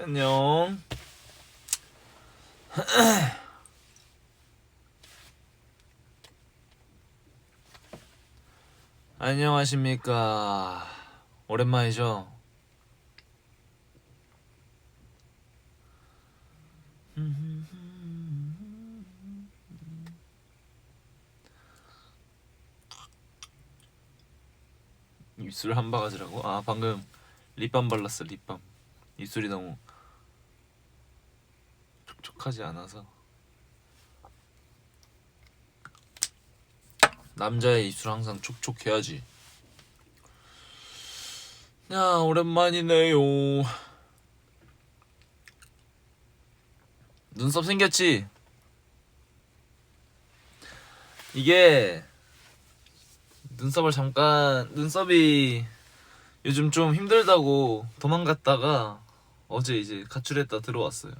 안녕. 안녕하십니까. 오랜만이죠. 입술 한 바가지라고? 아, 방금 립밤 발랐어. 립밤. 입술이 너무 촉촉하지 않아서. 남자의 입술 항상 촉촉해야지. 야, 오랜만이네요. 눈썹 생겼지? 이게 눈썹이 요즘 좀 힘들다고 도망갔다가 어제 이제 가출했다 들어왔어요.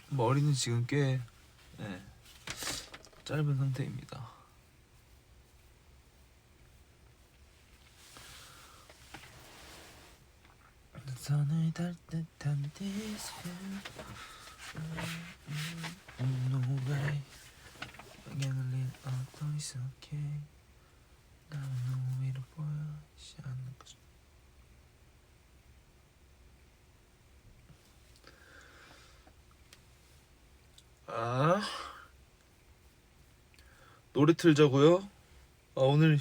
머리는 지금 꽤 짧은 상태입니다. 손을 닿을 듯한 this feel no way 그냥 흘린 어떤 익숙해 나는 너무 위로 보여지 않는 거죠. 아, 노래 틀자고요? 아, 오늘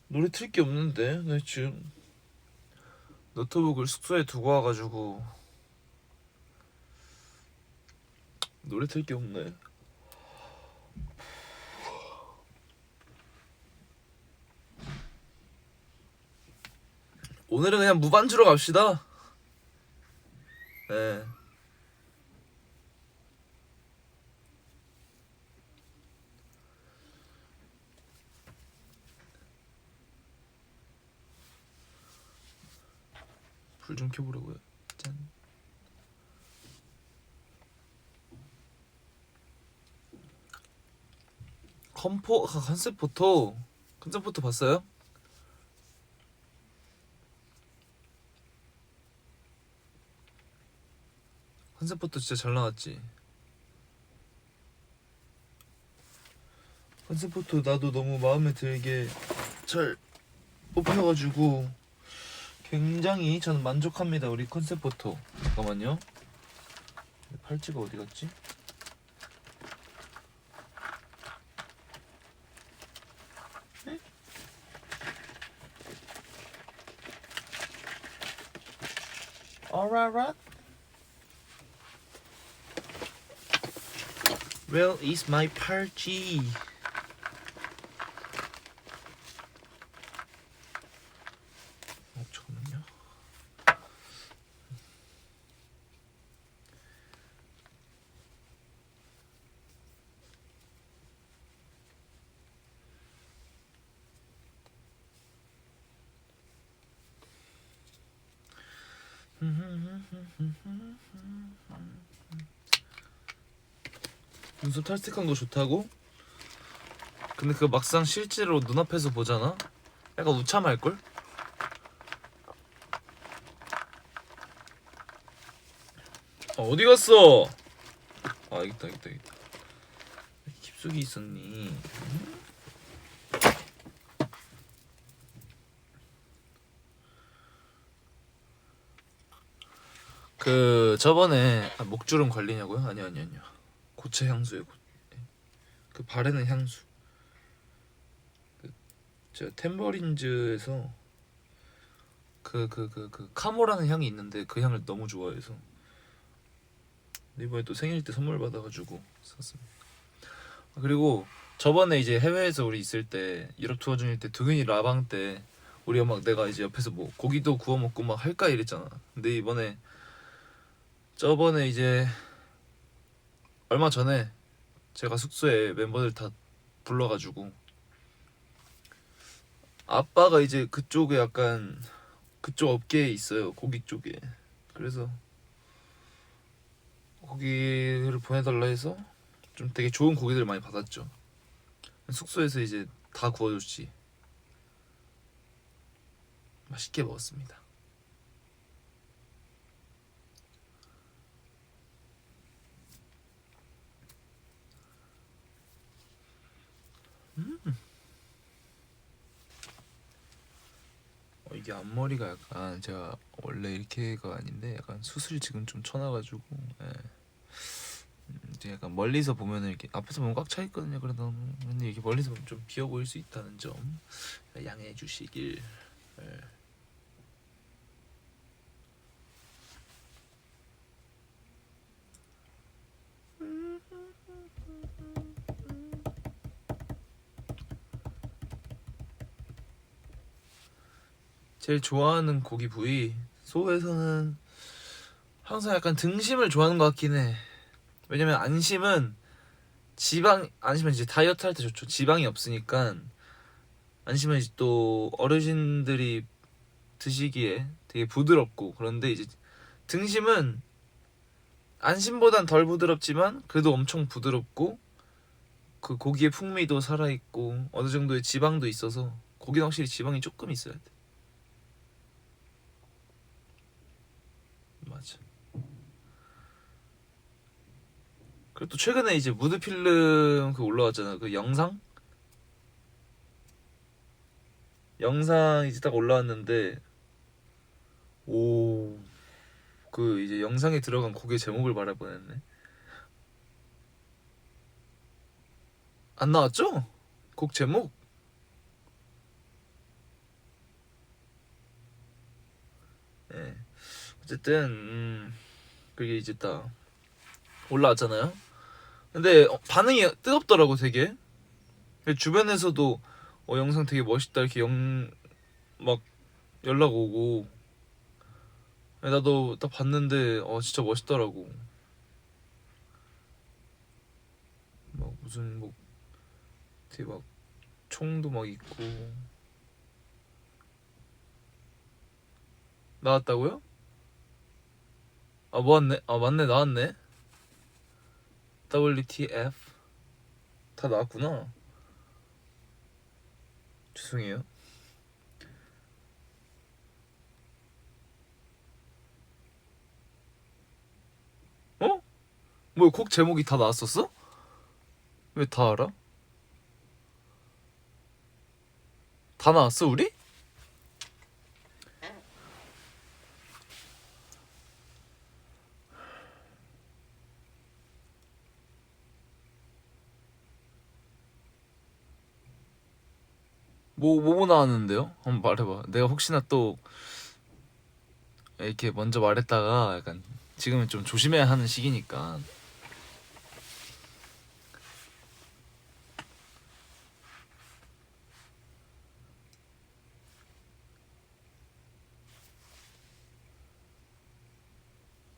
노래 틀 게 없는데 나 지금 노트북을 숙소에 두고 와가지고 노래 틀 게 없네. 오늘은 그냥 무반주로 갑시다. 네. 불 좀 켜보려고요. 짠. 컨셉 포토 봤어요? 컨셉 포토 진짜 잘 나왔지. 컨셉 포토 나도 너무 마음에 들게 잘 뽑혀가지고 굉장히 저는 만족합니다. 우리 컨셉 포토. 잠깐만요. 팔찌가 어디 갔지? Alright. Where is my 팔찌? 잠깐만요. 눈썹 탈색한 거 좋다고? 근데 그 막상 실제로 눈앞에서 보잖아? 약간 우참할걸? 어디 갔어? 아, 여기 있다. 깊숙이 있었니? 그 저번에 목주름 관리냐고요? 아니요. 고체 향수예요. 그 바르는 향수. 제가 템버린즈에서 그 카모라는 향이 있는데 그 향을 너무 좋아해서 이번에 또 생일 때 선물 받아가지고 샀습니다. 그리고 저번에 이제 해외에서 우리 있을 때 유럽 투어 중일 때 두근이 라방 때 우리가 막 내가 이제 옆에서 뭐 고기도 구워 먹고 막 할까 이랬잖아. 근데 저번에 이제 얼마 전에 제가 숙소에 멤버들 다 불러가지고 아빠가 이제 그쪽에 약간 그쪽 업계에 있어요. 고기 쪽에. 그래서 고기를 보내달라 해서 좀 되게 좋은 고기들 많이 받았죠. 숙소에서 이제 다 구워줬지. 맛있게 먹었습니다. 이게 앞머리가 약간 제가 원래 이렇게가 아닌데 약간 수술 지금 좀 쳐놔가지고 예. 이제 약간 멀리서 보면은 이렇게 앞에서 보면 꽉 차 있거든요. 그래도 근데 이렇게 멀리서 보면 좀 비어 보일 수 있다는 점 양해해 주시길. 예. 제일 좋아하는 고기 부위 소에서는 항상 약간 등심을 좋아하는 것 같긴 해. 왜냐면 안심은 안심은 이제 다이어트 할 때 좋죠. 지방이 없으니까. 안심은 이제 또 어르신들이 드시기에 되게 부드럽고, 그런데 이제 등심은 안심보단 덜 부드럽지만 그래도 엄청 부드럽고, 그 고기의 풍미도 살아있고 어느 정도의 지방도 있어서, 고기는 확실히 지방이 조금 있어야 돼. 맞아. 그리고 또 최근에 이제 무드필름 그 올라왔잖아. 그 영상 이제 딱 올라왔는데, 오, 그 이제 영상에 들어간 곡의 제목을 말할 뻔했네. 안 나왔죠? 곡 제목? 네. 어쨌든 그게 이제 딱 올라왔잖아요. 근데 반응이 뜨겁더라고 되게. 주변에서도 영상 되게 멋있다 이렇게 막 연락 오고, 나도 딱 봤는데 진짜 멋있더라고. 막 무슨 뭐 되게 막 총도 막 있고. 나왔다고요? 아 뭐왔네? 아 맞네, 나왔네. WTF 다 나왔구나. 죄송해요. 어? 뭐야, 곡 제목이 다 나왔었어? 왜 다 알아? 다 나왔어 우리? 뭐 나왔는데요? 한번 말해봐. 내가 혹시나 또 이렇게 먼저 말했다가 약간 지금은 좀 조심해야 하는 시기니까.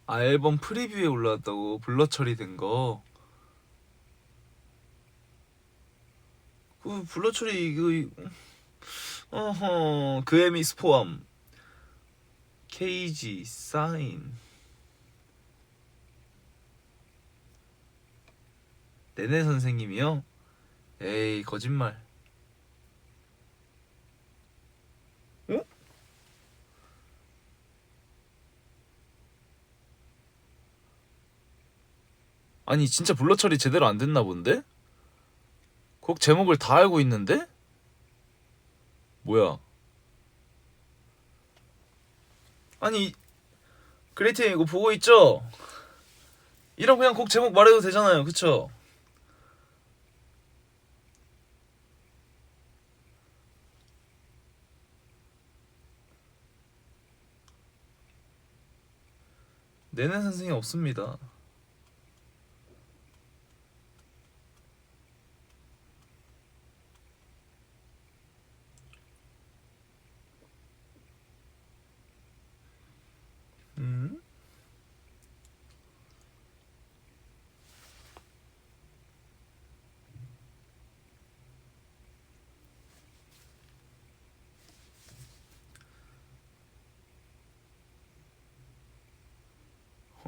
아, 앨범 프리뷰에 올라왔다고? 블러 처리된 거. 그 블러 처리 그 어허 그애미스 포함 KG 사인 네네 선생님이요? 에이 거짓말. 어? 아니 진짜 블러 처리 제대로 안 됐나 본데? 곡 제목을 다 알고 있는데? 뭐야? 아니 그레이트 이거 보고 있죠? 이런 그냥 곡 제목 말해도 되잖아요, 그쵸? 내내 선생님 없습니다. 음?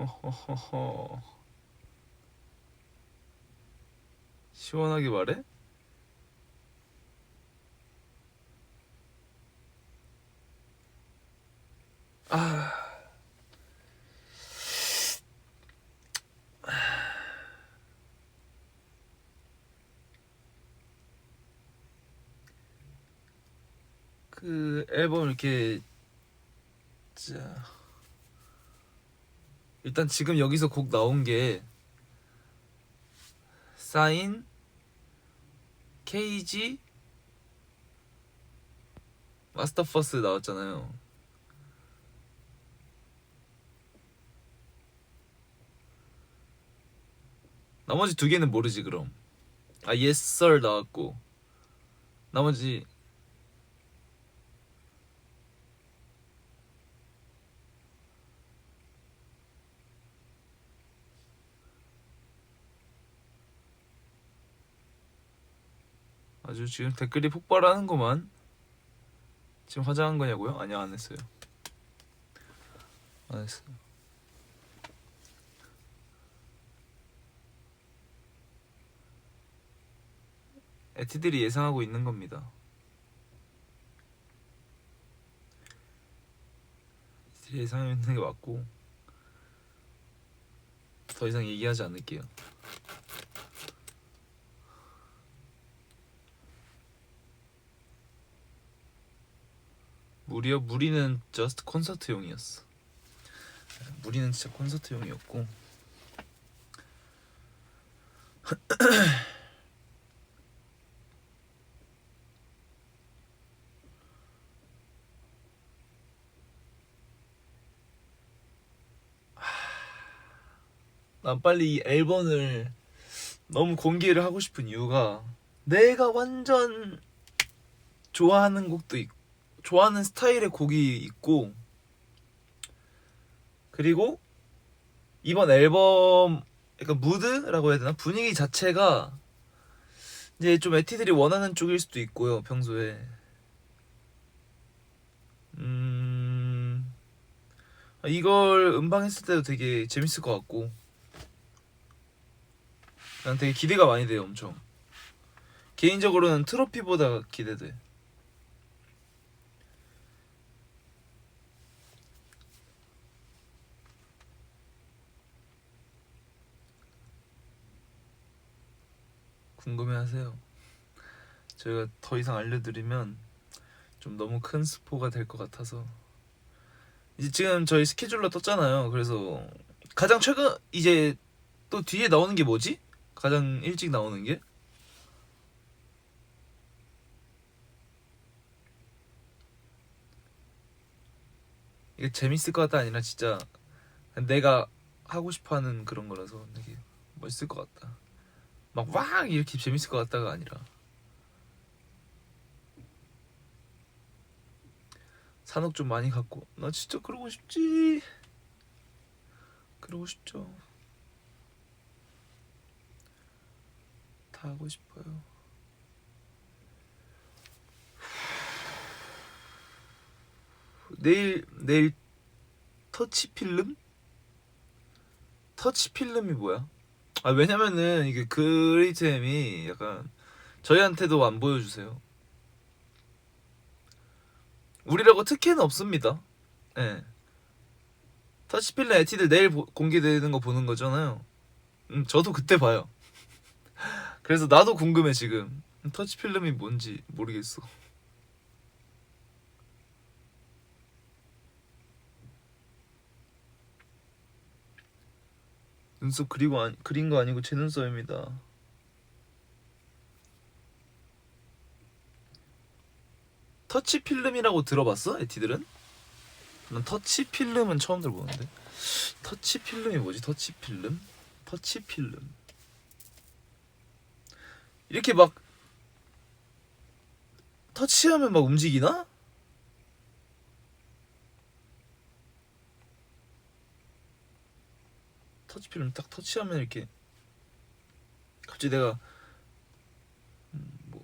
허허허허. 시원하게 말해? 아, 그 앨범 이렇게 자, 일단 지금 여기서 곡 나온 게 사인, KG, 마스터 퍼스 나왔잖아요. 나머지 두 개는 모르지 그럼. 아, Yes Sir 나왔고 나머지 아주 지금 댓글이 폭발하는구만. 지금 화장한 거냐고요? 아니요, 안 했어요. 안 했어요. 에티들이 예상하고 있는 겁니다. 에티들이 예상하고 있는 게 맞고 더 이상 얘기하지 않을게요. 무리요? 무리는 just 콘서트용이었어. 무리는 진짜 콘서트용이었고 난 빨리 이 앨범을 너무 공개를 하고 싶은 이유가 내가 완전 좋아하는 곡도 있고 좋아하는 스타일의 곡이 있고 그리고 이번 앨범 약간 무드라고 해야 되나? 분위기 자체가 이제 좀 에티들이 원하는 쪽일 수도 있고요. 평소에 이걸 음방했을 때도 되게 재밌을 것 같고 난 되게 기대가 많이 돼요. 엄청 개인적으로는 트로피보다 기대돼. 궁금해하세요. 제가 더 이상 알려드리면 좀 너무 큰 스포가 될 것 같아서 이제 지금 저희 스케줄러 떴잖아요. 그래서 가장 최근 이제 또 뒤에 나오는 게 뭐지? 가장 일찍 나오는 게? 이게 재밌을 것 같다 아니라 진짜 내가 하고 싶어하는 그런 거라서 되게 멋있을 것 같다. 막 와 이렇게 재밌을 것 같다가 아니라 산옥 좀 많이 갖고 나 진짜 그러고 싶지. 그러고 싶죠. 다 하고 싶어요. 내일 터치 필름? 터치 필름이 뭐야? 아 왜냐면은 이게 그레이트엠이 약간 저희한테도 안 보여주세요. 우리라고 특혜는 없습니다. 예. 네. 터치 필름 에티들 내일 공개되는 거 보는 거잖아요. 저도 그때 봐요. 그래서 나도 궁금해 지금. 터치 필름이 뭔지 모르겠어. 눈썹 그린 거 아니고 제 눈썹입니다. 터치 필름이라고 들어봤어? 에티들은? 난 터치 필름은 처음 들어보는데. 터치 필름이 뭐지? 터치 필름? 터치 필름. 이렇게 막 터치하면 막 움직이나? 터치 필름 딱 터치하면 이렇게 갑자기 내가 뭐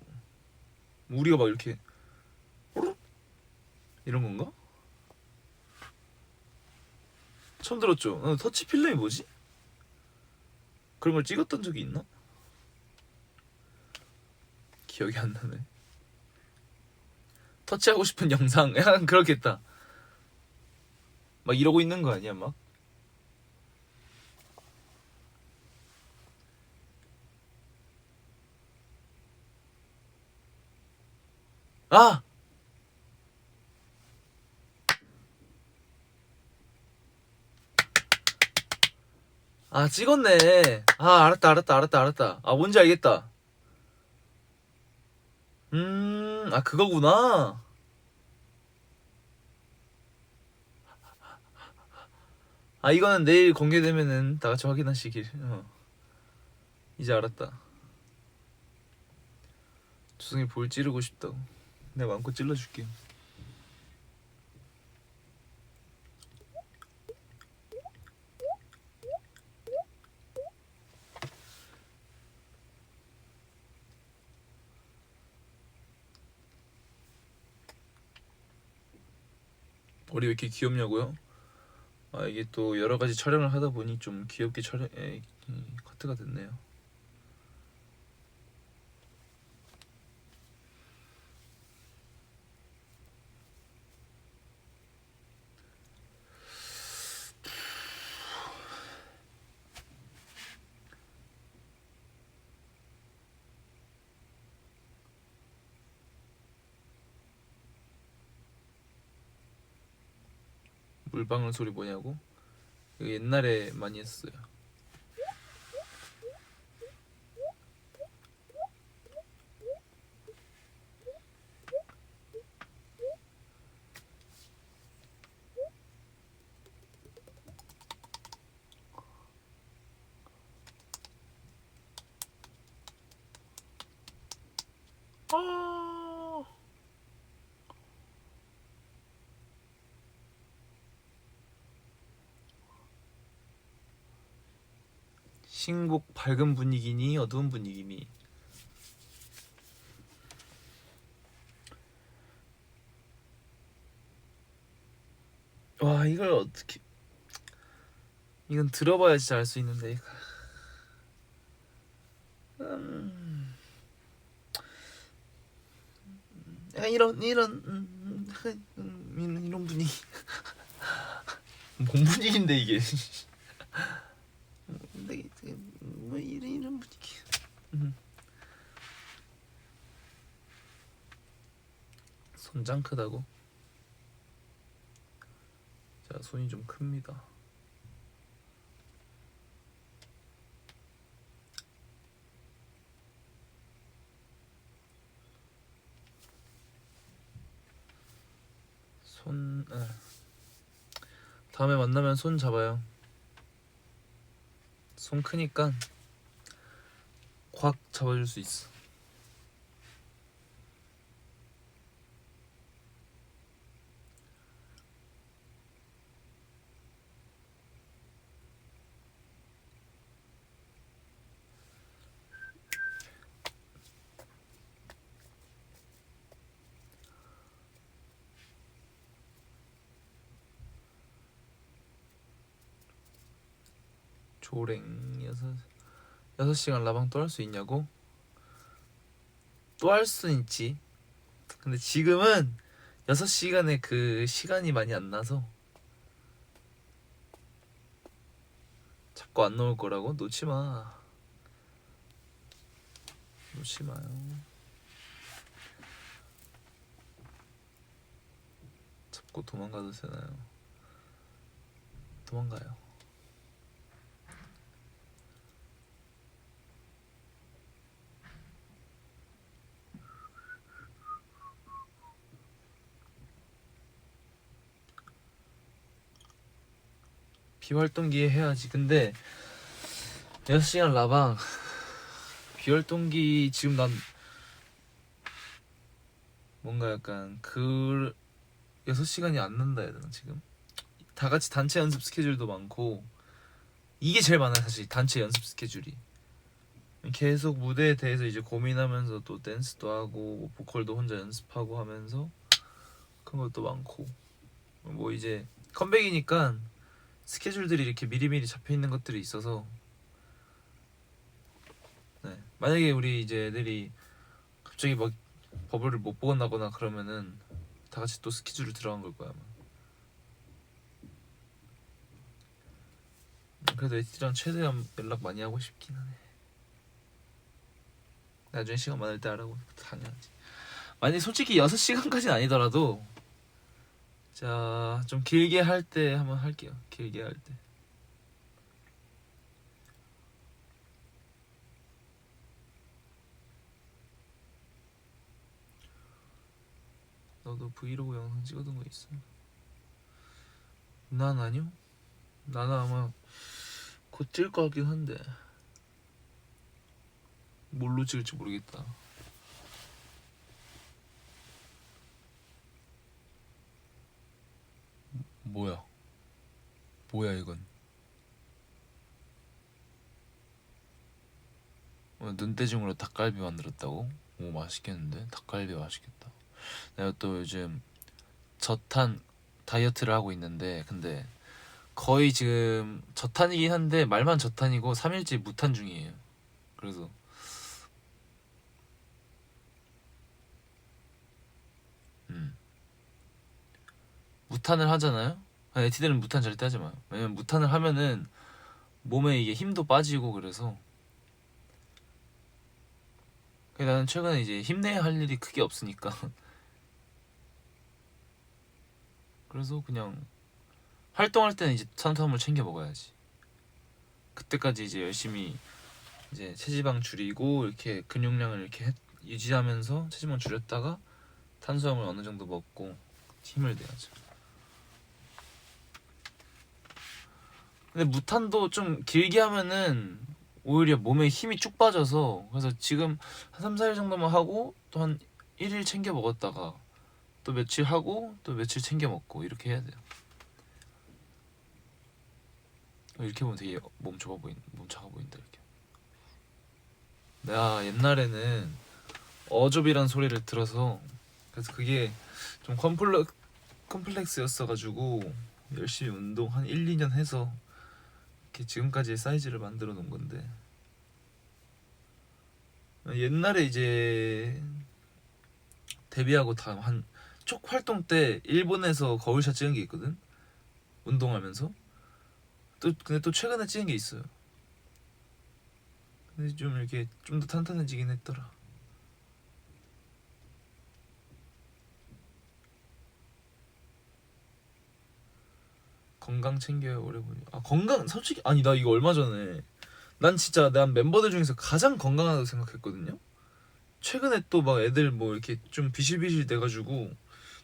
우리가 막 이렇게 이런 건가? 처음 들었죠? 터치 필름이 뭐지? 그런 걸 찍었던 적이 있나? 기억이 안 나네. 터치하고 싶은 영상 약간 그렇겠다. 막 이러고 있는 거 아니야 막? 아! 아 찍었네. 아 알았다. 아 뭔지 알겠다. 아 그거구나. 아 이거는 내일 공개되면은 다 같이 확인하시길. 이제 알았다. 주승이 볼 찌르고 싶다고. 내가 마음껏 찔러줄게. 머리 왜 이렇게 귀엽냐고요? 아 이게 또 여러 가지 촬영을 하다 보니 좀 귀엽게 커트가 됐네요. 물방울 소리 뭐냐고? 이거 옛날에 많이 했어요. 아 신곡 밝은 분위기니 어두운 분위기니. 와 이걸 어떻게, 이건 들어봐야 진짜 알 수 있는데. 이런 분위기. 뭔 분위기인데 이게. 뭐 이런 분위기. 손장 크다고? 자 손이 좀 큽니다. 다음에 만나면 손 잡아요. 손 크니까 확 잡아줄 수 있어. 조랭 6시간 라방 또 할 수 있냐고? 또 할 수는 있지. 근데 지금은 6시간에 그 시간이 많이 안 나서. 자꾸 안 나올 거라고? 놓치마. 놓치마요. 잡고 도망가도 되나요? 도망가요. 비활동기에 해야지. 근데 6시간 라방 비활동기 지금 난 뭔가 약간 그 6시간이 안 난다 해야 되나. 지금 다 같이 단체 연습 스케줄도 많고 이게 제일 많아요 사실. 단체 연습 스케줄이 계속 무대에 대해서 이제 고민하면서 또 댄스도 하고 뭐 보컬도 혼자 연습하고 하면서 그런 것도 많고 뭐 이제 컴백이니까 스케줄들이 이렇게 미리미리 잡혀 있는 것들이 있어서 네. 만약에 우리 이제 애들이 갑자기 막 버블을 못 보거나 그러면은 다 같이 또 스케줄을 들어간 걸 거야 아마. 그래도 애티랑 최대한 연락 많이 하고 싶긴 하네. 나중에 시간 많을 때 하라고. 당연하지. 만약 솔직히 6시간까지는 아니더라도 자 좀 길게 할 때 한번 할게요. 길게 할 때. 너도 브이로그 영상 찍어둔 거 있어? 난 아니요. 나는 아마 곧 찍을 것 같긴 한데 뭘로 찍을지 모르겠다. 뭐야? 뭐야 이건? 눈대중으로 닭갈비 만들었다고? 오 맛있겠는데? 닭갈비 맛있겠다. 내가 또 요즘 저탄 다이어트를 하고 있는데 근데 거의 지금 저탄이긴 한데 말만 저탄이고 3일째 무탄 중이에요. 그래서 무탄을 하잖아요? 에티들은 무탄 절대 하지 마요. 왜냐면 무탄을 하면은 몸에 이게 힘도 빠지고 그래서 나는 최근에 이제 힘내야 할 일이 크게 없으니까 그래서 그냥 활동할 때는 이제 탄수화물 챙겨 먹어야지. 그때까지 이제 열심히 이제 체지방 줄이고 이렇게 근육량을 이렇게 유지하면서 체지방 줄였다가 탄수화물 어느 정도 먹고 힘을 내야죠. 근데 무탄도 좀 길게 하면은 오히려 몸에 힘이 쭉 빠져서 그래서 지금 한 3, 4일 정도만 하고 또 한 1일 챙겨 먹었다가 또 며칠 하고 또 며칠 챙겨 먹고 이렇게 해야 돼요. 이렇게 보면 되게 몸 작아 보인다 이렇게. 내가 옛날에는 어좁이란 소리를 들어서 그래서 그게 좀 컴플렉스였어가지고 열심히 운동 한 1, 2년 해서 이렇게 지금까지의 사이즈를 만들어 놓은 건데 옛날에 이제 데뷔하고 다 한 쪽 활동 때 일본에서 거울샷 찍은 게 있거든. 운동하면서 근데 또 최근에 찍은 게 있어요. 근데 좀 이렇게 좀 더 탄탄해지긴 했더라. 건강 챙겨요 오래 보니. 건강 솔직히 아니 나 이거 얼마 전에 난 진짜 난 멤버들 중에서 가장 건강하다고 생각했거든요. 최근에 또 막 애들 뭐 이렇게 좀 비실비실 돼가지고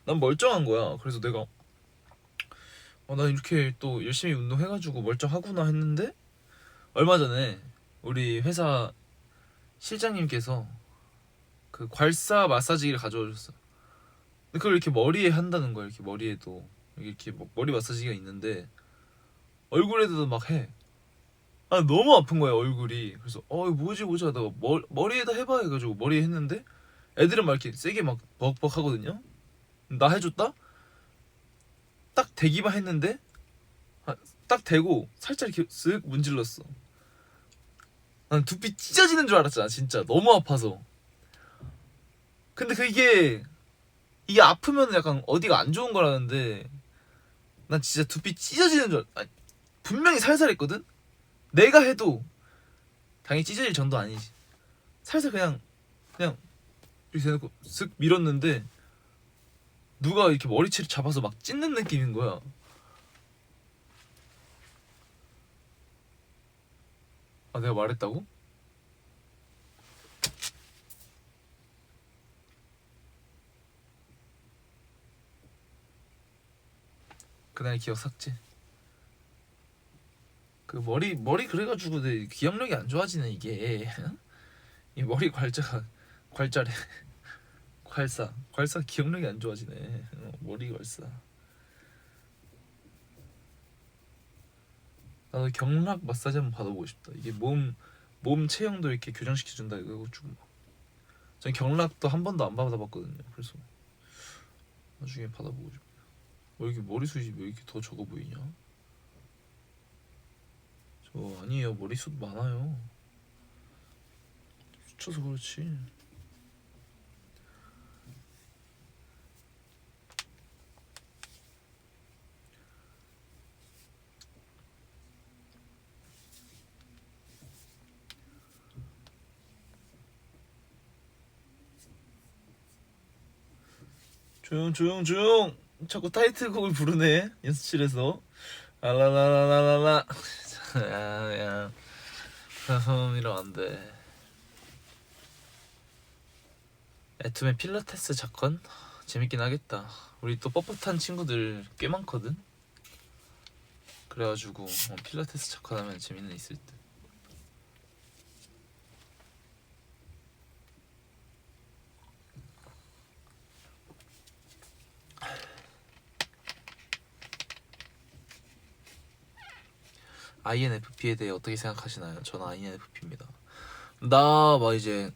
난 멀쩡한 거야. 그래서 내가 난 이렇게 또 열심히 운동해가지고 멀쩡하구나 했는데 얼마 전에 우리 회사 실장님께서 그 괄사 마사지기를 가져와 줬어. 근데 그걸 이렇게 머리에 한다는 거야. 이렇게 머리에도 이렇게 뭐 머리 마사지기가 있는데 얼굴에도 막 해. 너무 아픈 거야 얼굴이. 그래서 이거 뭐지 하다가 머리에다 해봐 해가지고 머리에 했는데 애들은 막 이렇게 세게 막 벅벅 하거든요. 나 해줬다? 딱 대기만 했는데 딱 대고 살짝 이렇게 쓱 문질렀어. 난 두피 찢어지는 줄 알았잖아 진짜 너무 아파서. 근데 이게 아프면 약간 어디가 안 좋은 거라는데 난 진짜 두피 찢어지는 줄 분명히 살살 했거든? 내가 해도 당연히 찢어질 정도 아니지. 살살 그냥 이렇게 대놓고 쓱 밀었는데 누가 이렇게 머리채를 잡아서 막 찢는 느낌인 거야. 내가 말했다고? 그날 기억 삭제. 그 머리 그래가지고 내 기억력이 안 좋아지네 이게. 이 머리 괄자래. 괄사 기억력이 안 좋아지네. 머리 괄사. 나도 경락 마사지 한번 받아보고 싶다. 이게 몸 체형도 이렇게 교정시켜준다 이거가지고. 전 경락도 한 번도 안 받아봤거든요. 그래서 나중에 받아보고 싶어요. 왜 이렇게 머리숱이 왜 이렇게 더 적어 보이냐? 아니에요. 머리숱 많아요. 스쳐서 그렇지. 조용. 자꾸 타이틀곡을 부르네. 연습실에서. 알라라라라라. 야. 이러면 안 돼. 애툼의 필라테스 작건? 재밌긴 하겠다. 우리 또 뻣뻣한 친구들 꽤 많거든. 그래가지고 필라테스 작건 하면 재밌는 있을 듯. INFP에 대해 어떻게 생각하시나요? 저는 INFP입니다. 나 막 이제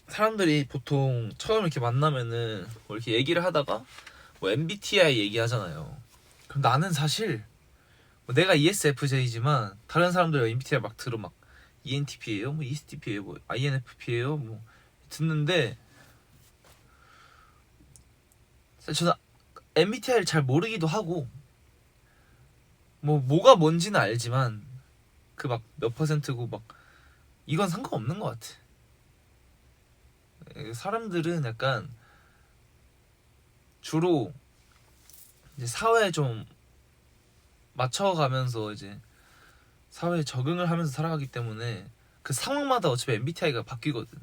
사람들이 보통 처음 이렇게 만나면은 뭐 이렇게 얘기를 하다가 뭐 MBTI 얘기하잖아요. 그럼 나는 사실 뭐 내가 ESFJ지만 다른 사람들 MBTI 막 들어 막 ENTP예요, 뭐 ESTP예요, 뭐 INFP예요, 뭐 듣는데 사실 저는 MBTI를 잘 모르기도 하고 뭐가 뭔지는 알지만 그 막 몇 퍼센트고 막 이건 상관없는 것 같아. 사람들은 약간 주로 이제 사회에 좀 맞춰가면서 이제 사회에 적응을 하면서 살아가기 때문에 그 상황마다 어차피 MBTI가 바뀌거든.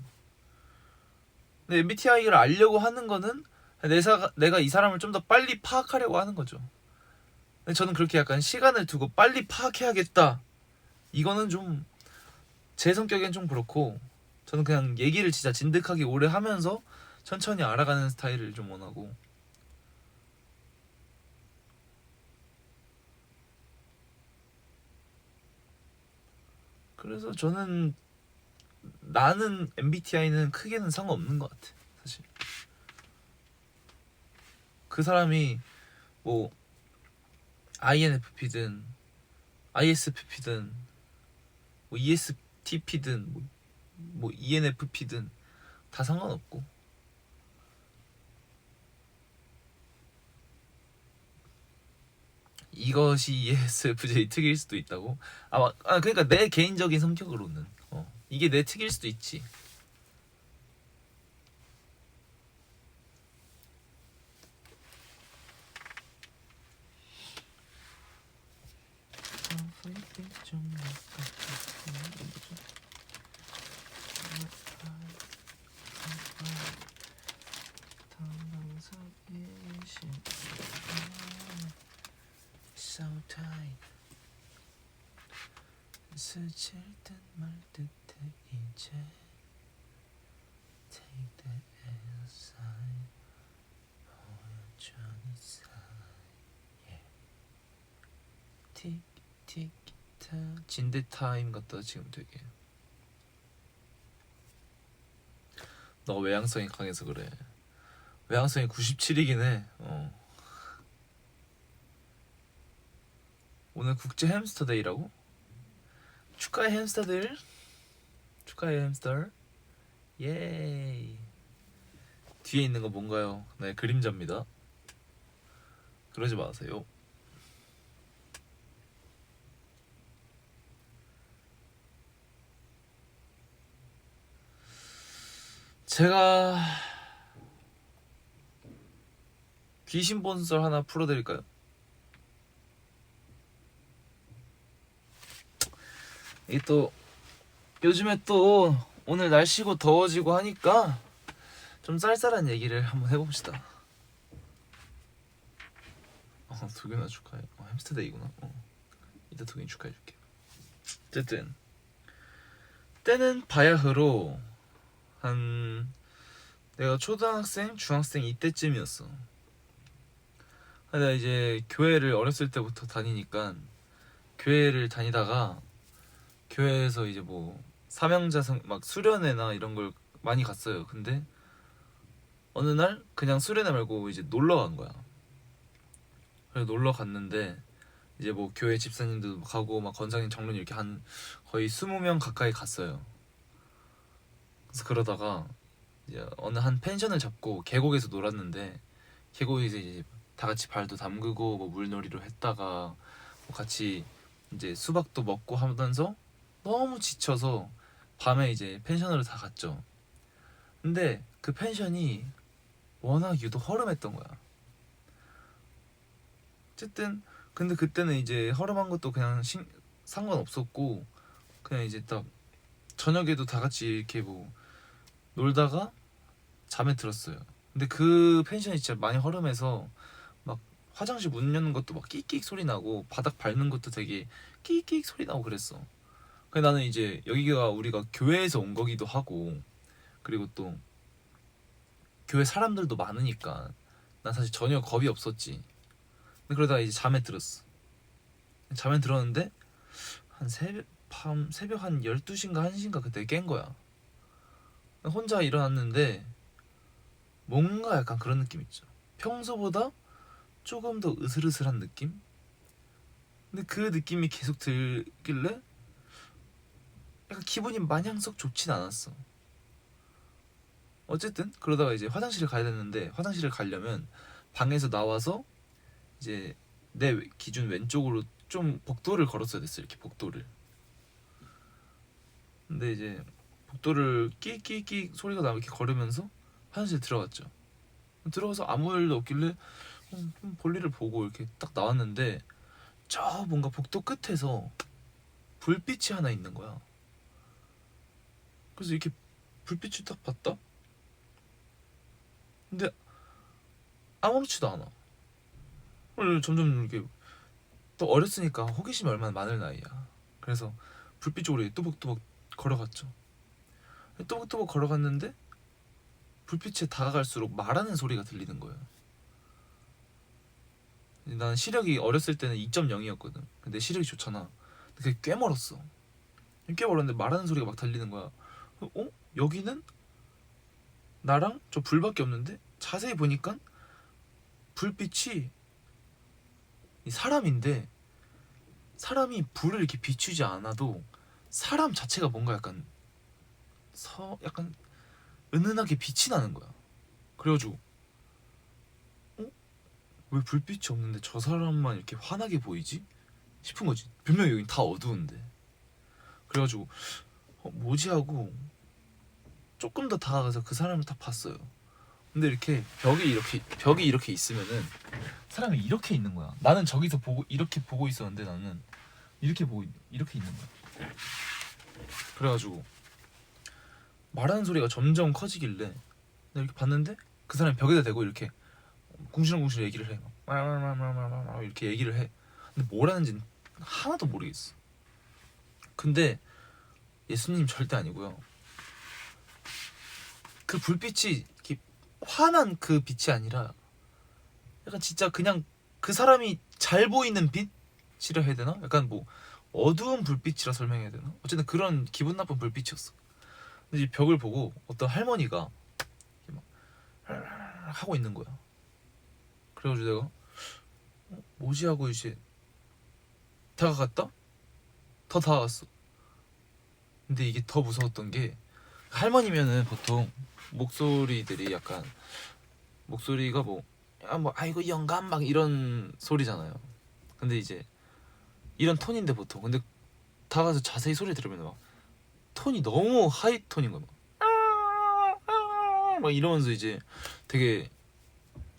근데 MBTI를 알려고 하는 거는 내가 이 사람을 좀 더 빨리 파악하려고 하는 거죠. 근데 저는 그렇게 약간 시간을 두고 빨리 파악해야겠다, 이거는 좀 제 성격엔 좀 그렇고, 저는 그냥 얘기를 진짜 진득하게 오래 하면서 천천히 알아가는 스타일을 좀 원하고. 그래서 저는 나는 MBTI는 크게는 상관없는 것 같아 사실. 그 사람이 뭐 INFP든 ISFP든 뭐 ESTP든 뭐 ENFP든 다 상관없고. 이것이 ESFJ 특일 수도 있다고? 그러니까 내 개인적인 성격으로는 이게 내 특일 수도 있지. So tight. 스칠 듯 말 듯해 이제. Take that aside. 보여줘 네 사이. 틱틱타. 진대 타임 같다 지금 되게. 너 외향성이 강해서 그래. 외향성이 97이긴 해. 오늘 국제 햄스터 데이라고? 축하해 햄스터들. 축하해 햄스터. 예이. 뒤에 있는 거 뭔가요? 네, 그림자입니다. 그러지 마세요. 제가 귀신 본 썰 하나 풀어드릴까요? 이 또 요즘에 또 오늘 날씨고 더워지고 하니까 좀 쌀쌀한 얘기를 한번 해봅시다. 두개나 축하해. 햄스터데이구나. 이따 두개 축하해줄게. 어쨌든 때는 바야흐로 한 내가 초등학생, 중학생 이때쯤이었어. 내가 이제 교회를 어렸을 때부터 다니니까 교회를 다니다가 교회에서 이제 뭐 사명자성 막 수련회나 이런 걸 많이 갔어요. 근데 어느 날 그냥 수련회 말고 이제 놀러 간 거야. 그래서 놀러 갔는데 이제 뭐 교회 집사님도 가고 막 권사님 장로님 이렇게 한 거의 20명 가까이 갔어요. 그래서 그러다가 이제 어느 한 펜션을 잡고 계곡에서 놀았는데, 계곡에서 이제 다 같이 발도 담그고 뭐 물놀이로 했다가 뭐 같이 이제 수박도 먹고 하면서 너무 지쳐서 밤에 이제 펜션으로 다 갔죠. 근데 그 펜션이 워낙 유독 허름했던 거야. 어쨌든 근데 그때는 이제 허름한 것도 그냥 상관없었고, 그냥 이제 딱 저녁에도 다 같이 이렇게 뭐 놀다가 잠에 들었어요. 근데 그 펜션이 진짜 많이 허름해서 막 화장실 문 여는 것도 막 끽끽 소리 나고 바닥 밟는 것도 되게 끽끽 소리 나고 그랬어. 근데 나는 이제 여기가 우리가 교회에서 온 거기도 하고, 그리고 또 교회 사람들도 많으니까 난 사실 전혀 겁이 없었지. 근데 그러다가 이제 잠에 들었어. 잠에 들었는데 한 새벽 한 12시인가 1시인가 그때 깬 거야. 혼자 일어났는데 뭔가 약간 그런 느낌 있죠. 평소보다 조금 더 으슬으슬한 느낌? 근데 그 느낌이 계속 들길래 약간 기분이 마냥 썩 좋진 않았어. 어쨌든 그러다가 이제 화장실을 가야 되는데, 화장실을 가려면 방에서 나와서 이제 내 기준 왼쪽으로 좀 복도를 걸었어야 됐어. 이렇게 복도를. 근데 이제 복도를 끼끼끼 소리가 나고 이렇게 걸으면서 화장실 들어갔죠. 들어가서 아무 일도 없길래 볼일을 보고 이렇게 딱 나왔는데, 저 뭔가 복도 끝에서 불빛이 하나 있는 거야. 그래서 이렇게 불빛을 딱 봤다? 근데 아무렇지도 않아. 점점 이렇게, 또 어렸으니까 호기심이 얼마나 많을 나이야. 그래서 불빛 쪽으로 또박또박 걸어갔죠. 또박또박 걸어갔는데 불빛에 다가갈수록 말하는 소리가 들리는 거예요. 난 시력이 어렸을 때는 2.0이었거든. 근데 시력이 좋잖아. 근데 그게 꽤 멀었어. 꽤 멀었는데 말하는 소리가 막 들리는 거야. 어? 여기는 나랑 저 불밖에 없는데 자세히 보니까 불빛이 사람인데, 사람이 불을 이렇게 비추지 않아도 사람 자체가 뭔가 약간 은은하게 빛이 나는 거야. 그래가지고 왜 불빛이 없는데 저 사람만 이렇게 환하게 보이지? 싶은 거지. 분명히 여긴 다 어두운데. 그래가지고 뭐지 하고 조금 더 다가가서 그 사람을 딱 봤어요. 근데 이렇게 벽이 이렇게 있으면은 사람이 이렇게 있는 거야. 나는 저기서 이렇게 보고 있었는데 나는 이렇게 있는 거야. 그래가지고 말하는 소리가 점점 커지길래 내가 이렇게 봤는데 그 사람이 벽에다 대고 이렇게 궁시렁궁시렁 얘기를 해. 이렇게 얘기를 해. 근데 뭘 하는지는 하나도 모르겠어. 근데 예수님 절대 아니고요. 그 불빛이 이렇게 환한 그 빛이 아니라 약간 진짜 그냥 그 사람이 잘 보이는 빛이라 해야 되나? 약간 뭐 어두운 불빛이라 설명해야 되나? 어쨌든 그런 기분 나쁜 불빛이었어. 근데 이 벽을 보고 어떤 할머니가 막 하고 있는 거야. 그래가지고 내가 뭐지 하고 이제 다가갔다? 더 다가갔어. 근데 이게 더 무서웠던 게, 할머니면은 보통 목소리들이 약간 목소리가 아이고 영감 막 이런 소리잖아요. 근데 이제 이런 톤인데 보통. 근데 다가가서 자세히 소리 들으면 막 톤이 너무 하이 톤인 거야. 막 이러면서 이제 되게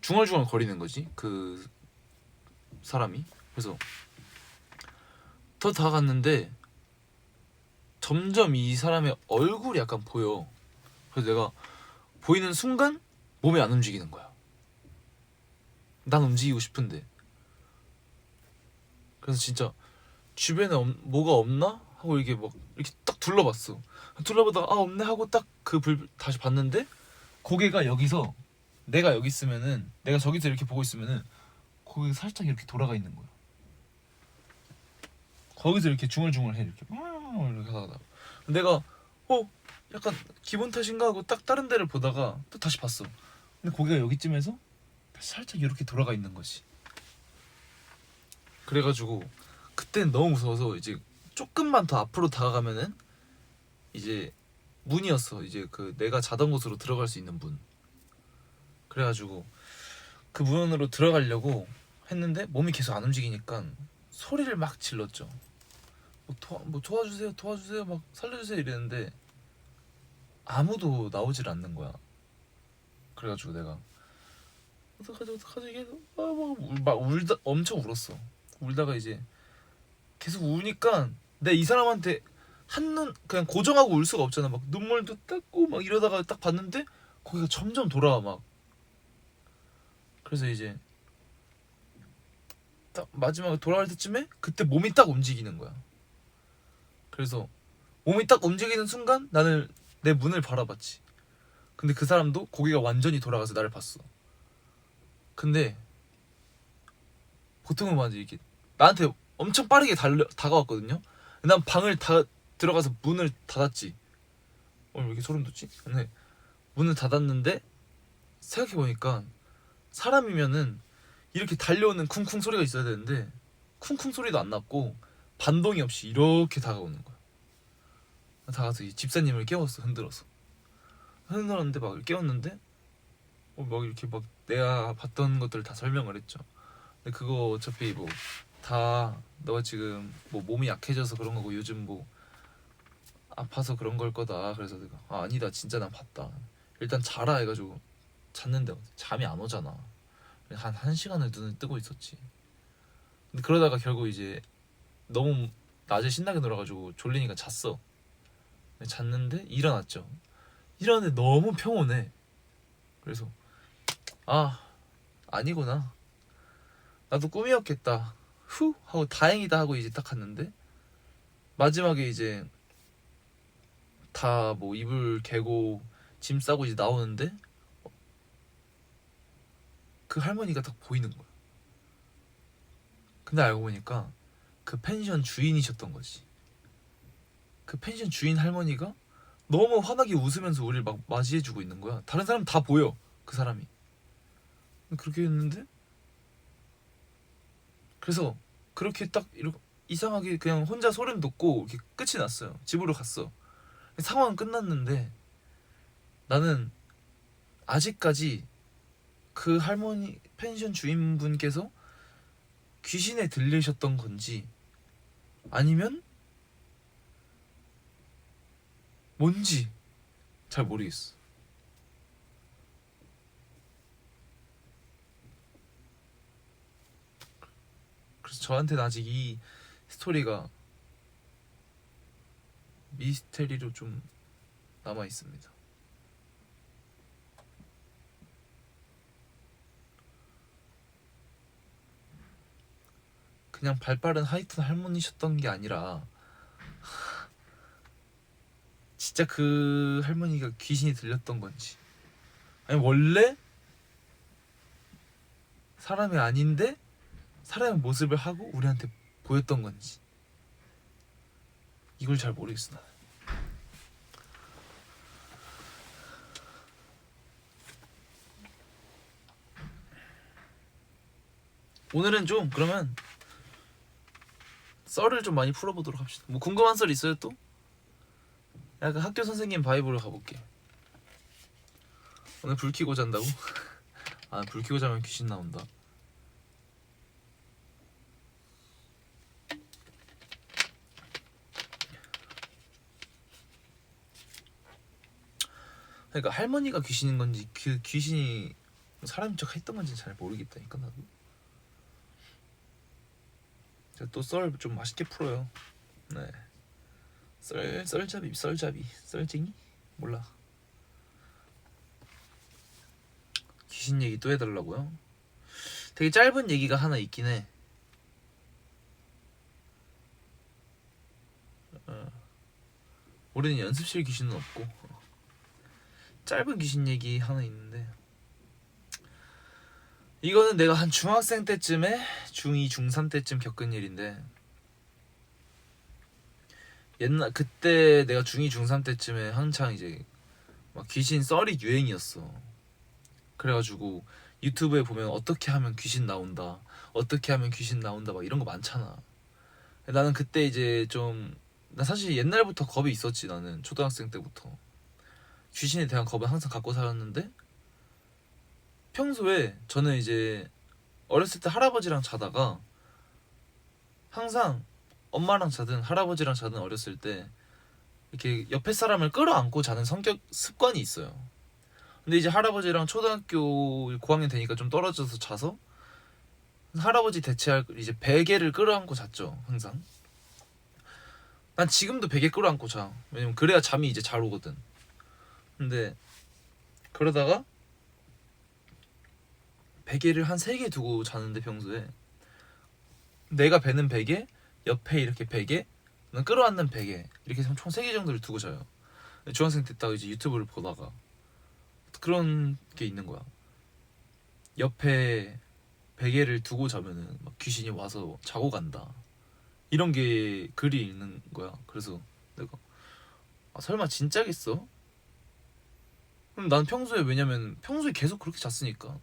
중얼중얼 거리는 거지 그 사람이. 그래서 더 다가갔는데 점점 이 사람의 얼굴이 약간 보여. 그래서 내가 보이는 순간 몸이 안 움직이는 거야. 난 움직이고 싶은데. 그래서 진짜 주변에 뭐가 없나 하고 이렇게 딱 둘러봤어. 둘러보다가 없네 하고 딱 그 불 다시 봤는데, 고개가 여기서, 내가 여기 있으면은, 내가 저기서 이렇게 보고 있으면은 고개가 살짝 이렇게 돌아가 있는 거야. 거기서 이렇게 중얼중얼해. 이렇게 하다가 내가 약간 기분 탓인가 하고 딱 다른 데를 보다가 또 다시 봤어. 근데 고개가 여기쯤에서 살짝 이렇게 돌아가 있는 거지. 그래가지고 그때는 너무 무서워서 이제 조금만 더 앞으로 다가가면은 이제 문이었어. 이제 그 내가 자던 곳으로 들어갈 수 있는 문. 그래가지고 그 문으로 들어가려고 했는데 몸이 계속 안 움직이니까 소리를 막 질렀죠. 뭐 도와주세요, 도와주세요, 막 살려주세요 이랬는데 아무도 나오질 않는 거야. 그래가지고 내가 어떡하지 이게 막 울다 엄청 울었어. 울다가 이제 계속 우니까 내 이 사람한테 한눈 그냥 고정하고 울 수가 없잖아. 막 눈물도 닦고 막 이러다가 딱 봤는데 거기가 점점 돌아와 막. 그래서 이제 딱 마지막에 돌아갈 때쯤에 그때 몸이 딱 움직이는 거야. 그래서 몸이 딱 움직이는 순간 나는 내 문을 바라봤지. 근데 그 사람도 고개가 완전히 돌아가서 나를 봤어. 근데 보통은 맞아 이게 나한테 엄청 빠르게 다가왔거든요. 난 방을 들어가서 문을 닫았지. 왜 이렇게 소름 돋지? 근데 문을 닫았는데 생각해보니까 사람이면은 이렇게 달려오는 쿵쿵 소리가 있어야 되는데 쿵쿵 소리도 안 났고 반동이 없이 이렇게 다가오는 거야. 다가서 이 집사님을 깨웠어. 흔들었는데 막 깨웠는데 막 이렇게 막 내가 봤던 것들을 다 설명을 했죠. 근데 그거 어차피 뭐 다 너가 지금 뭐 몸이 약해져서 그런 거고 요즘 뭐 아파서 그런 걸 거다. 그래서 내가 아니다 진짜 난 봤다. 일단 자라 해가지고 잤는데 잠이 안 오잖아. 한 1시간을 눈을 뜨고 있었지. 근데 그러다가 결국 이제 너무 낮에 신나게 놀아가지고 졸리니까 잤어. 잤는데 일어났죠. 일어났는데 너무 평온해. 그래서 아니구나. 나도 꿈이었겠다. 후 하고 다행이다 하고 이제 딱 갔는데 마지막에 이제 다 뭐 이불 개고 짐 싸고 이제 나오는데 그 할머니가 딱 보이는 거야. 근데 알고 보니까 그 펜션 주인이셨던 거지. 그 펜션 주인 할머니가 너무 환하게 웃으면서 우리를 막 맞이해주고 있는 거야. 다른 사람 다 보여 그 사람이. 그렇게 했는데 그래서 그렇게 딱 이렇게 이상하게 그냥 혼자 소름 돋고 이렇게 끝이 났어요. 집으로 갔어. 상황은 끝났는데 나는 아직까지 그 할머니 펜션 주인분께서 귀신에 들리셨던 건지 아니면 뭔지 잘 모르겠어. 그래서 저한테는 아직 이 스토리가 미스테리로 좀 남아 있습니다. 그냥 발빠른 하이튼 할머니셨던 게 아니라 진짜 그 할머니가 귀신이 들렸던 건지 아니 원래 사람이 아닌데 사람의 모습을 하고 우리한테 보였던 건지 이걸 잘 모르겠어 나는. 오늘은 좀 그러면 썰을 좀 많이 풀어보도록 합시다. 뭐 궁금한 썰 있어요 또? 약간 학교 선생님 바이브로 가볼게. 오늘 불 켜고 잔다고? 불 켜고 자면 귀신 나온다. 그러니까 할머니가 귀신인 건지 그 귀신이 사람인 척 했던 건지 잘 모르겠다니까 나도. 제가 또 썰 좀 맛있게 풀어요. 네. 썰잡이 썰쟁이? 몰라. 귀신 얘기 또 해달라고요? 되게 짧은 얘기가 하나 있긴 해. 우리는 연습실 귀신은 없고 짧은 귀신 얘기 하나 있는데 이거는 내가 한 중학생 때쯤에 중2, 중3 때쯤 겪은 일인데 옛날 그때 내가 중2, 중3 때쯤에 한창 이제 막 귀신 썰이 유행이었어. 그래가지고 유튜브에 보면 어떻게 하면 귀신 나온다 막 이런 거 많잖아. 나는 그때 이제 좀, 나 사실 옛날부터 겁이 있었지. 나는 초등학생 때부터 귀신에 대한 겁은 항상 갖고 살았는데, 평소에 저는 이제 어렸을 때 할아버지랑 자다가 항상 엄마랑 자든 할아버지랑 자든 어렸을 때 이렇게 옆에 사람을 끌어안고 자는 성격 습관이 있어요. 근데 이제 할아버지랑 초등학교 고학년 되니까 좀 떨어져서 자서 할아버지 대체할 이제 베개를 끌어안고 잤죠. 항상. 난 지금도 베개 끌어안고 자. 왜냐면 그래야 잠이 이제 잘 오거든. 근데 그러다가 베개를 한 3개 두고 자는데, 평소에 내가 베는 베개, 옆에 이렇게 베개, 끌어안는 베개, 이렇게 총 3개 정도를 두고 자요. 중학생 때 딱 이제 유튜브를 보다가 그런 게 있는 거야. 옆에 베개를 두고 자면은 막 귀신이 와서 자고 간다, 이런 게 글이 있는 거야. 그래서 내가, 아, 설마 진짜겠어? 그럼 난 평소에, 왜냐면 평소에 계속 그렇게 잤으니까.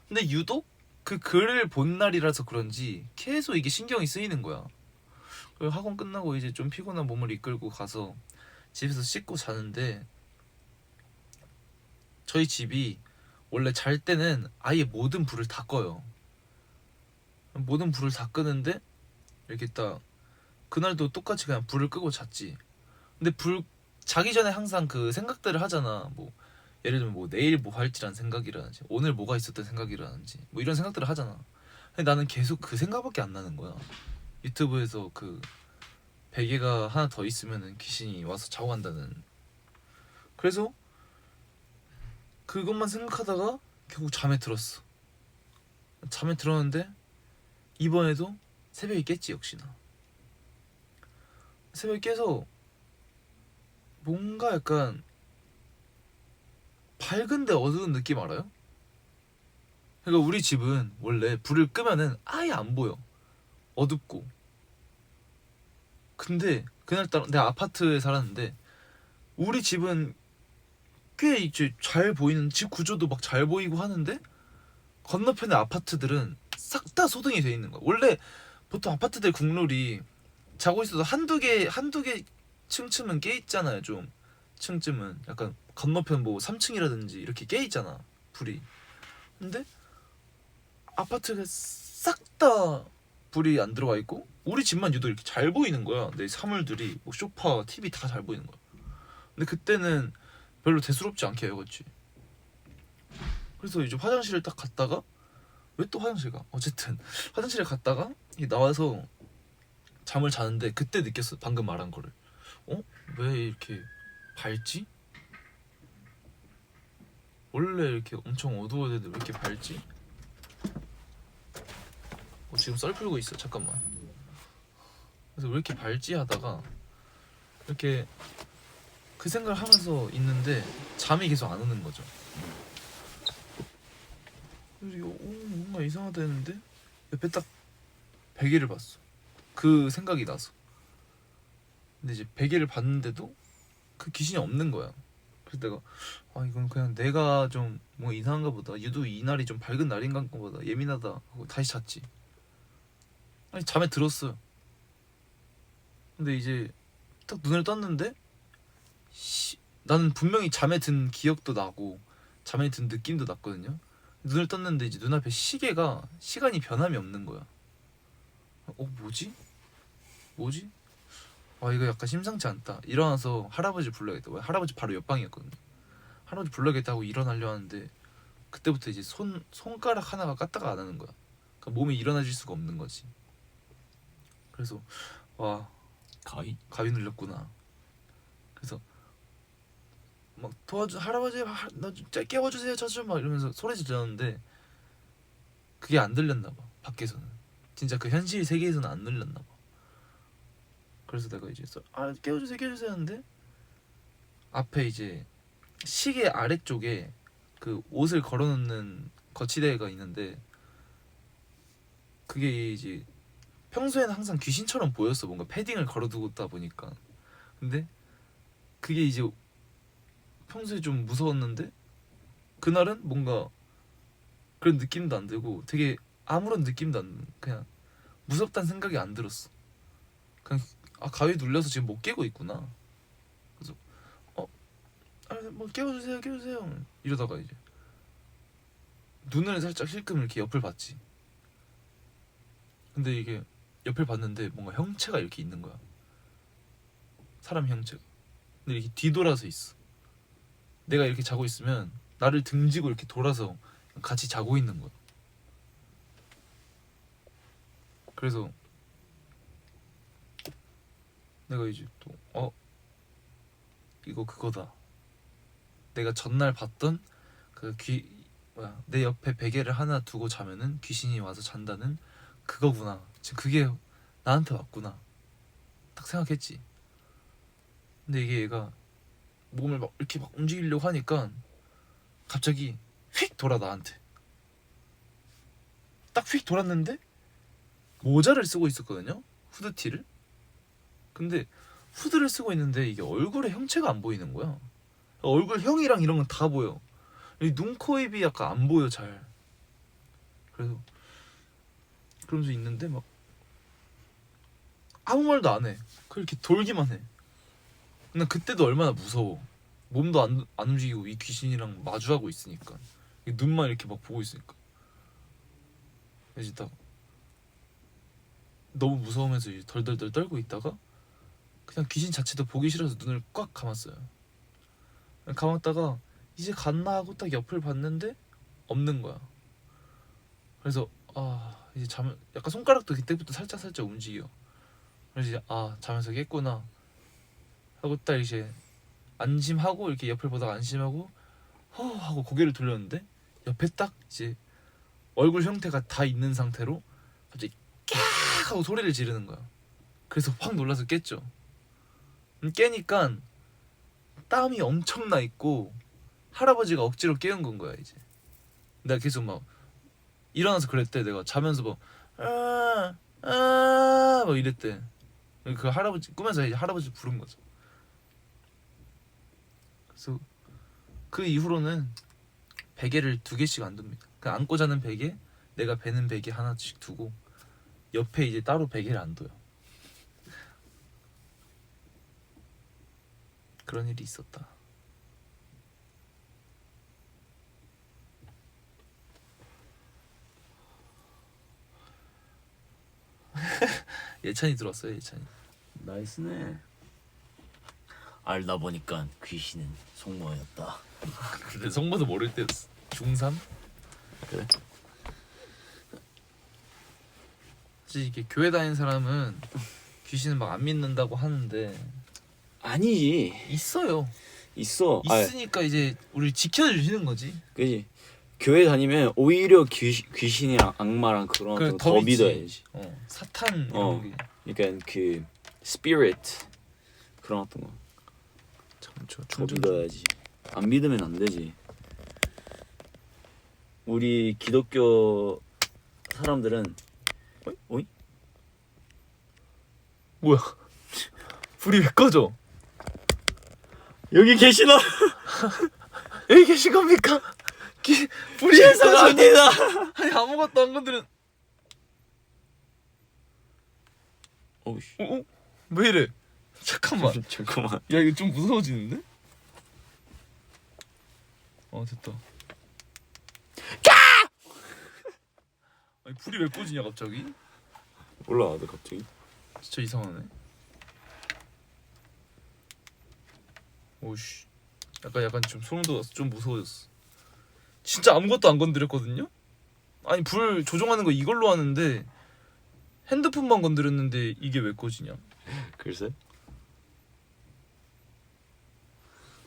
근데 유독 그 글을 본 날이라서 그런지 계속 이게 신경이 쓰이는 거야. 그리고 학원 끝나고 이제 좀 피곤한 몸을 이끌고 가서 집에서 씻고 자는데, 저희 집이 원래 잘 때는 아예 모든 불을 다 꺼요. 모든 불을 다 끄는데 이렇게 딱 그날도 똑같이 그냥 불을 끄고 잤지. 근데 불 자기 전에 항상 그 생각들을 하잖아. 뭐 예를 들면 뭐 내일 뭐 할지라는 생각이라든지, 오늘 뭐가 있었던 생각이라든지, 뭐 이런 생각들을 하잖아. 근데 나는 계속 그 생각밖에 안 나는 거야. 유튜브에서 그 베개가 하나 더 있으면은 귀신이 와서 자고 간다는. 그래서 그것만 생각하다가 결국 잠에 들었어. 잠에 들었는데 이번에도 새벽에 깼지, 역시나. 새벽에 깨서 뭔가 약간 밝은데 어두운 느낌 알아요? 그러니까 우리 집은 원래 불을 끄면은 아예 안 보여. 어둡고. 근데 그날따라 내가 아파트에 살았는데, 우리 집은 꽤 이제 잘 보이는, 집 구조도 막 잘 보이고 하는데, 건너편의 아파트들은 싹 다 소등이 돼 있는 거야. 원래 보통 아파트들 국룰이 자고 있어도 한두 개 층쯤은 깨 있잖아요. 좀 층쯤은 약간 건너편 뭐 3층이라든지 이렇게 깨 있잖아, 불이. 근데 아파트가 싹 다 불이 안 들어와 있고 우리 집만 유독 이렇게 잘 보이는 거야. 내 사물들이 뭐 소파, TV 다 잘 보이는 거야. 근데 그때는 별로 대수롭지 않게 여겼지. 그래서 이제 화장실을 딱 갔다가, 왜 또 화장실 가? 어쨌든 화장실에 갔다가 나와서 잠을 자는데 그때 느꼈어. 방금 말한 거를. 어? 왜 이렇게 밝지? 원래 이렇게 엄청 어두워야 되는데 왜 이렇게 밝지? 지금 썰 풀고 있어. 잠깐만. 그래서 왜 이렇게 밝지 하다가 이렇게 그 생각을 하면서 있는데 잠이 계속 안 오는 거죠. 그래서 뭔가 이상하다 했는데 옆에 딱 베개를 봤어. 그 생각이 나서. 근데 이제 베개를 봤는데도 그 귀신이 없는 거야. 그래서 내가, 아, 이건 그냥 내가 좀 뭐 이상한가 보다, 유독 이 날이 좀 밝은 날인가 보다, 예민하다 하고 다시 잤지. 아니, 잠에 들었어요. 근데 이제 딱 눈을 떴는데 나는 분명히 잠에 든 기억도 나고 잠에 든 느낌도 났거든요. 눈을 떴는데 이제 눈앞에 시계가 시간이 변함이 없는 거야. 뭐지? 뭐지? 아, 이거 약간 심상치 않다. 일어나서 할아버지 불러야겠다. 할아버지 바로 옆방이었거든요. 할아버지 불러야겠다 하고 일어나려 하는데 그때부터 이제 손가락 하나가 까딱가 안 하는 거야. 그러니까 몸이 일어나질 수가 없는 거지. 그래서 와, 가위 눌렸구나. 그래서 막 도와줘, 할아버지, 나 좀 깨워주세요, 저 좀, 막 이러면서 소리 질렀는데 그게 안 들렸나 봐, 밖에서는. 진짜 그 현실 세계에서는 안 들렸나 봐. 그래서 내가 이제 깨워주세요 하는데 앞에 이제 시계 아래쪽에 그 옷을 걸어놓는 거치대가 있는데, 그게 이제 평소에는 항상 귀신처럼 보였어. 뭔가 패딩을 걸어두고 있다 보니까. 근데 그게 이제 평소에 좀 무서웠는데 그날은 뭔가 그런 느낌도 안 들고 되게 아무런 느낌도 안, 그냥 무섭다는 생각이 안 들었어. 그냥 가위 눌려서 지금 못 깨고 있구나. 그래서 뭐 깨워주세요 이러다가 이제 눈을 살짝 힐끔 이렇게 옆을 봤지. 근데 이게 옆을 봤는데 뭔가 형체가 이렇게 있는 거야. 사람 형체가. 근데 이렇게 뒤돌아서 있어. 내가 이렇게 자고 있으면 나를 등지고 이렇게 돌아서 같이 자고 있는 거야. 그래서 내가 이제 또 이거 그거다. 내가 전날 봤던 내 옆에 베개를 하나 두고 자면은 귀신이 와서 잔다는 그거구나. 지금 그게 나한테 왔구나. 딱 생각했지. 근데 이게 얘가 몸을 막 이렇게 막 움직이려고 하니까 갑자기 휙 돌아 나한테. 딱 휙 돌았는데 모자를 쓰고 있었거든요. 후드티를. 근데 후드를 쓰고 있는데 이게 얼굴의 형체가 안 보이는 거야. 얼굴형이랑 이런 건 다 보여. 눈, 코, 입이 약간 안 보여 잘. 그래서 그러면서 있는데 막 아무 말도 안 해. 그렇게 돌기만 해. 근데 그때도 얼마나 무서워. 몸도 안 움직이고 이 귀신이랑 마주하고 있으니까. 눈만 이렇게 막 보고 있으니까. 그래서 딱 너무 무서우면서 이제 덜덜덜 떨고 있다가 그냥 귀신 자체도 보기 싫어서 눈을 꽉 감았어요. 감았다가 이제 갔나 하고 딱 옆을 봤는데 없는 거야. 그래서 이제 잠을 약간 손가락도 그때부터 살짝 움직여. 그래서 이제 자면서 깼구나 하고 딱 이제 안심하고 이렇게 옆을 보다가 안심하고 하고 고개를 돌렸는데 옆에 딱 이제 얼굴 형태가 다 있는 상태로 갑자기 깍 하고 소리를 지르는 거야. 그래서 확 놀라서 깼죠. 깨니까 땀이 엄청 나 있고 할아버지가 억지로 깨운 건 거야 이제. 내가 계속 막 일어나서 그랬대. 내가 자면서 막 이랬대. 그 할아버지 꿈에서 이제 할아버지 부른 거죠. 그래서 그 이후로는 베개를 2개씩 안 둡니다. 그 안고 자는 베개, 내가 베는 베개 하나씩 두고 옆에 이제 따로 베개를 안 둬요. 그런 일이 있었다. 예찬이 들었어요. 예찬이. 나이스네. 알다 보니까 귀신은 송모였다. 근데 성모도 모를 때였어. 중3? 그래? 사실 이게 교회 다니는 사람은 귀신은 막 안 믿는다고 하는데 아니지. 있어요. 있어. 있으니까 이제 우리 지켜주시는 거지. 그지. 교회 다니면 오히려 귀신이랑 악마랑 그런 그래, 거 더 믿어야지. 사탄 이런 어. 게. 그러니까 그 스피릿 그런 어떤 거. 더 믿어야지. 안 믿으면 안 되지. 우리 기독교 사람들은 어이? 뭐야? 불이 왜 꺼져? 여기 계시나? 여기 계신 겁니까? 불이 왜 꺼져? 죄송합니다. 아니 아무것도 안 건드려. 어우씨. 왜 이래? 잠깐만. 잠깐만. 야 이거 좀 무서워지는데? 됐다. 아니 불이 왜 꺼지냐 갑자기? 몰라 나도 갑자기. 진짜 이상하네. 오씨. 약간 좀 소름 돋았어. 좀 무서워졌어. 진짜 아무것도 안 건드렸거든요? 아니 불 조종하는 거 이걸로 하는데 핸드폰만 건드렸는데 이게 왜 꺼지냐? 글쎄.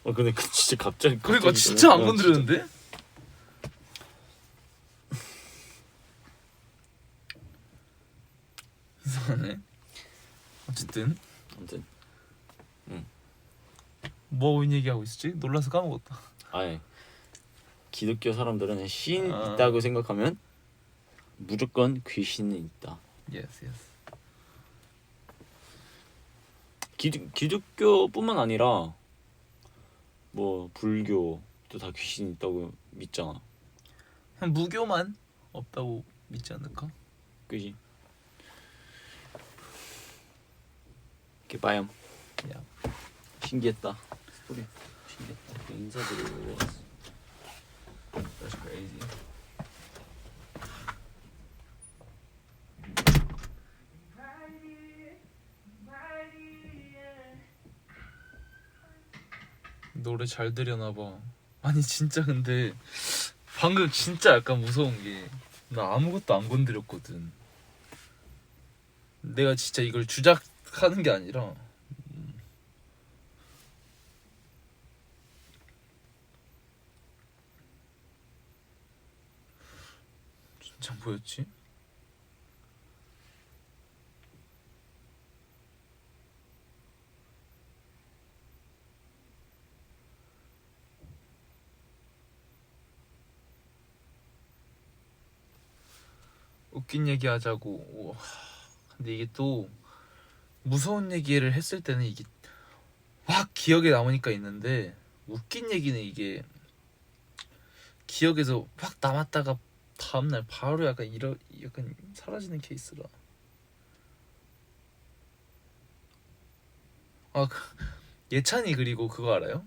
근데 그 진짜 갑자기. 그러니까 진짜 안 건드렸는데? 이상하네. 어쨌든 아무튼 뭐 얘기하고 있었지? 놀라서 까먹었다. 아예 기독교 사람들은 신 아. 있다고 생각하면 무조건 귀신은 있다. Yes. 기독교뿐만 아니라 뭐 불교도 다 귀신 있다고 믿잖아. 그냥 무교만 없다고 믿지 않을까? 그지? 개빠염. 야. 신기했다. 스토리 신기했다. 인사드리고 왔어. That's crazy. 노래 잘 들려나 봐. 아니 진짜 근데 방금 진짜 약간 무서운 게 나 아무것도 안 건드렸거든. 내가 진짜 이걸 주작하는 게 아니라 진짜 뭐였지? 웃긴 얘기 하자고. 우와. 근데 이게 또 무서운 얘기를 했을 때는 이게 확 기억에 남으니까 있는데 웃긴 얘기는 이게 기억에서 확 남았다가 다음날 바로 약간 사라지는 케이스라. 예찬이 그리고 그거 알아요?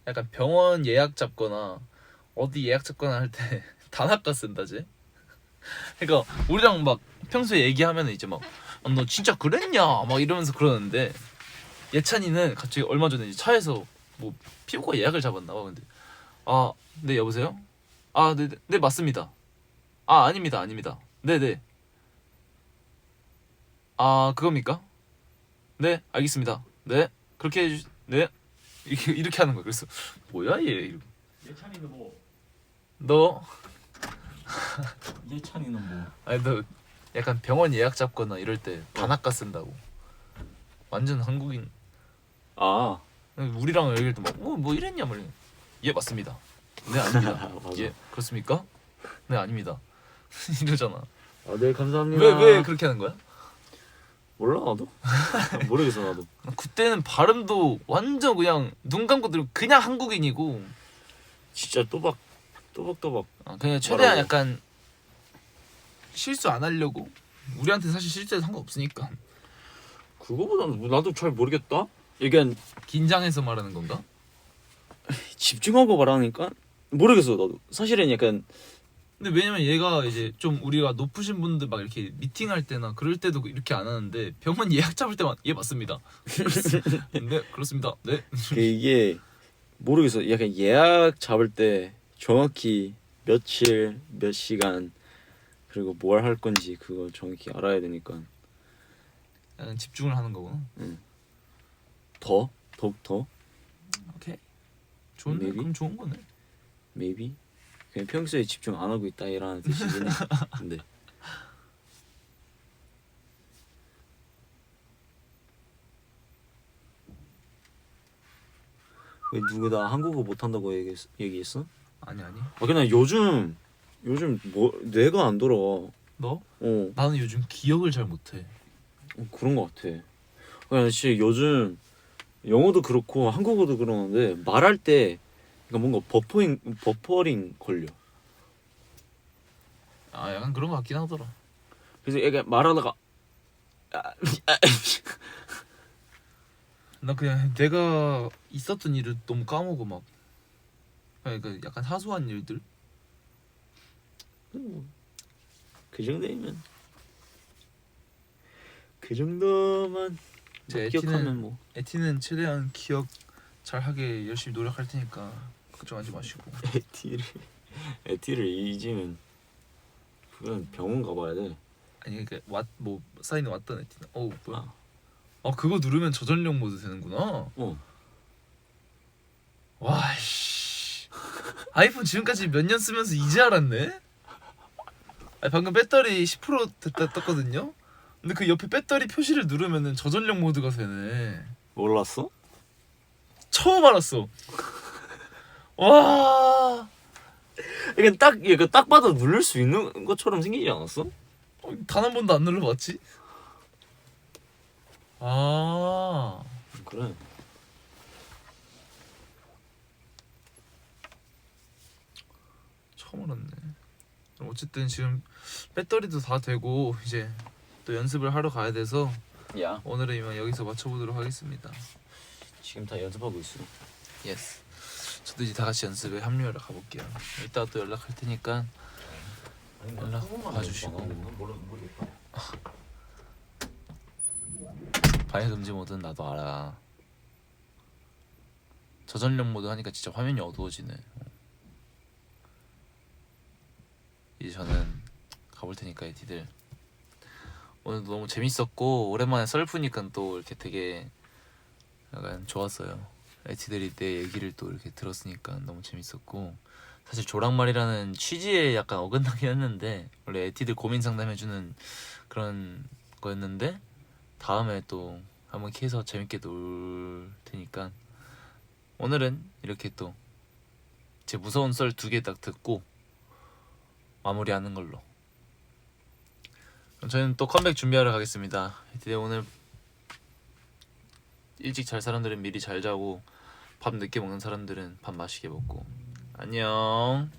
약간 병원 예약 잡거나 어디 예약 잡거나 할 때 단아까 쓴다 쟤. 그러니까 우리랑 막 평소에 얘기하면 이제 막 너 진짜 그랬냐 막 이러면서 그러는데 예찬이는 갑자기 얼마 전에 이제 차에서 뭐 피부과 예약을 잡았나 봐. 근데 네 여보세요? 네 맞습니다. 아닙니다. 네네. 그겁니까? 네 알겠습니다. 네 그렇게 네 이렇게 하는 거야. 그래서 뭐야 얘 이러고. 예찬이는 뭐? 너 예찬이는 뭐? 아니 너 약간 병원 예약 잡거나 이럴 때 단아까 쓴다고. 완전 한국인. 아 우리랑 얘기할 때 막 뭐 이랬냐 뭐. 예 맞습니다. 네 아닙니다. 맞아. 예 그렇습니까? 네 아닙니다. 이러잖아. 네 감사합니다. 왜 그렇게 하는 거야? 몰라 나도. 모르겠어 나도. 그때는 발음도 완전 그냥 눈 감고 들으면 그냥 한국인이고 진짜 또박. 그냥 최대한 뭐라고? 약간 실수 안 하려고. 우리한테 사실 실수해도 상관없으니까 그거보다는 나도 잘 모르겠다. 이게 긴장해서 말하는 건가? 집중하고 말하니까 모르겠어 나도. 사실은 약간 근데 왜냐면 얘가 이제 좀 우리가 높으신 분들 막 이렇게 미팅할 때나 그럴 때도 이렇게 안 하는데 병원 예약 잡을 때만 예 맞습니다. 네 그렇습니다. 네. 이게 모르겠어. 약간 예약 잡을 때 정확히 며칠 몇 시간 그리고 뭘 할 건지 그거 정확히 알아야 되니까 약간 집중을 하는 거구나. 더욱 오케이. 좋은데 Maybe? 그럼 좋은 거네. maybe 그냥 평소에 집중 안 하고 있다 이라는 뜻이긴 해. 근데 왜 누구 나 한국어 못한다고 얘기했어? 아니. 그냥 요즘 뭐 뇌가 안 돌아와. 너? 어 나는 요즘 기억을 잘 못해. 그런 거 같아. 그냥 진짜 요즘 영어도 그렇고 한국어도 그러는데 말할 때 그러니까 뭔가 버퍼링 걸려. 약간 그런 거 같긴 하더라. 그래서 약간 말하다가 나 그냥 내가 있었던 일을 너무 까먹어 막. 그러니까 약간 사소한 일들. 그 정도면 그 정도만 제 기억하면 뭐. 에티는 최대한 기억 잘 하게 열심히 노력할 테니까 걱정하지 마시고. 에티를 잊으면 그건 병원 가봐야 돼. 아니 그러니까 뭐 사인이 왔던 에티는. 뭐야? 아. 그거 누르면 저전력 모드 되는구나. 어. 와 씨. 아이폰 지금까지 몇 년 쓰면서 이제 알았네. 아니, 방금 배터리 10% 됐다 떴거든요. 근데 그 옆에 배터리 표시를 누르면은 저전력 모드가 되네. 몰랐어? 처음 알았어. 와. 이게 딱 봐도 누를 수 있는 것처럼 생기지 않았어? 단 한 번도 안 눌러봤지? 그래. 처음 알았네. 어쨌든 지금 배터리도 다 되고 이제 또 연습을 하러 가야 돼서 야 오늘은 이만 여기서 마쳐보도록 하겠습니다. 지금 다 연습하고 있어. 예스. 저도 이제 다 같이 연습에 합류하러 가볼게요. 이따 또 연락할 테니까 연락 봐주시고. 방해 금지 모드는 나도 알아. 저전력 모드 하니까 진짜 화면이 어두워지네. 이제 저는 가볼 테니까 에티들 오늘도 너무 재밌었고 오랜만에 썰프니까 또 이렇게 되게 약간 좋았어요. 에티들이 내 얘기를 또 이렇게 들었으니까 너무 재밌었고 사실 조랑말이라는 취지에 약간 어긋나긴 했는데 원래 에티들 고민 상담해주는 그런 거였는데 다음에 또 한번 키해서 재밌게 놀 테니까 오늘은 이렇게 또 제 무서운 썰 2개 딱 듣고 마무리하는 걸로. 그럼 저희는 또 컴백 준비하러 가겠습니다. 에티들 오늘 일찍 잘 사람들은 미리 잘 자고 밥 늦게 먹는 사람들은 밥 맛있게 먹고 안녕.